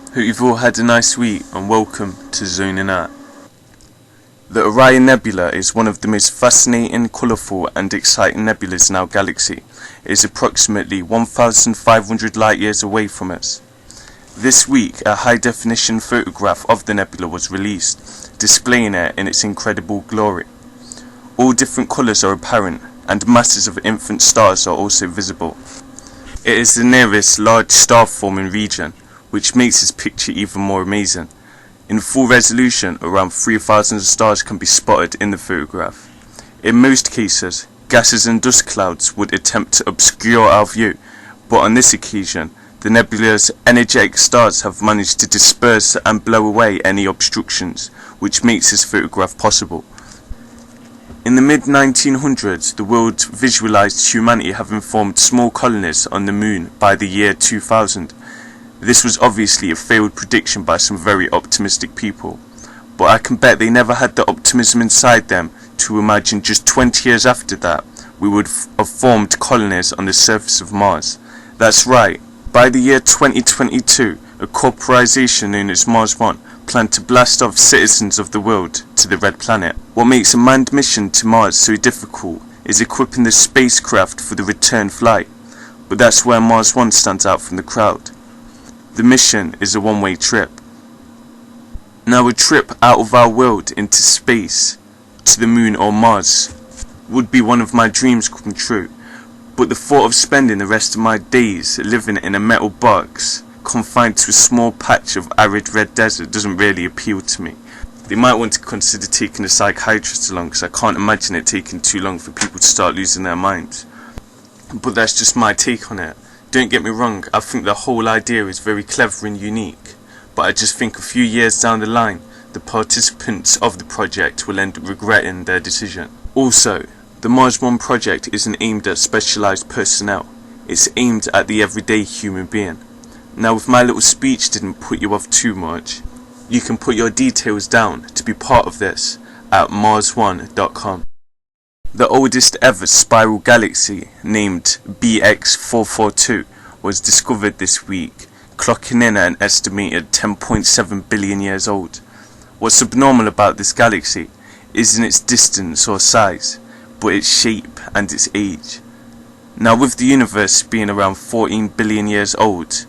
Hope you've all had a nice week and welcome to Zoning Out. The Orion Nebula is one of the most fascinating, colourful and exciting nebulas in our galaxy. It is approximately 1,500 light years away from us. This week, a high-definition photograph of the nebula was released, displaying it in its incredible glory. All different colours are apparent, and masses of infant stars are also visible. It is the nearest large star-forming region, which makes this picture even more amazing. In full resolution, around 3,000 stars can be spotted in the photograph. In most cases, gases and dust clouds would attempt to obscure our view, but on this occasion, the nebula's energetic stars have managed to disperse and blow away any obstructions, which makes this photograph possible. In the mid-1900s, the world visualized humanity having formed small colonies on the moon by the year 2000. This was obviously a failed prediction by some very optimistic people, but I can bet they never had the optimism inside them to imagine just 20 years after that we would have formed colonies on the surface of Mars. That's right, by the year 2022, a corporation known as Mars 1 planned to blast off citizens of the world to the Red Planet. What makes a manned mission to Mars so difficult is equipping the spacecraft for the return flight, but that's where Mars 1 stands out from the crowd. The mission is a one-way trip. Now, a trip out of our world into space, to the moon or Mars, would be one of my dreams come true, but the thought of spending the rest of my days living in a metal box, confined to a small patch of arid red desert, doesn't really appeal to me. They might want to consider taking a psychiatrist along, because I can't imagine it taking too long for people to start losing their minds. But that's just my take on it. Don't get me wrong, I think the whole idea is very clever and unique, but I just think a few years down the line, the participants of the project will end up regretting their decision. Also, the Mars 1 project isn't aimed at specialised personnel, it's aimed at the everyday human being. Now, if my little speech didn't put you off too much, you can put your details down to be part of this at mars1.com. The oldest ever spiral galaxy, named BX442, was discovered this week, clocking in at an estimated 10.7 billion years old. What's abnormal about this galaxy isn't its distance or size, but its shape and its age. Now, with the universe being around 14 billion years old,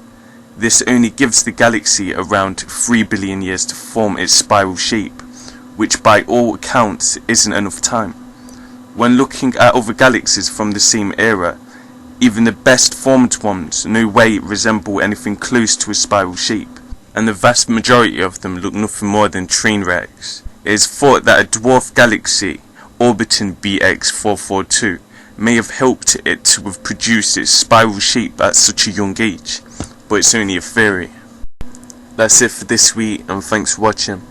this only gives the galaxy around 3 billion years to form its spiral shape, which by all accounts isn't enough time. When looking at other galaxies from the same era, even the best formed ones no way resemble anything close to a spiral shape, and the vast majority of them look nothing more than train wrecks. It is thought that a dwarf galaxy orbiting BX442 may have helped it to have produced its spiral shape at such a young age, but it's only a theory. That's it for this week, and thanks for watching.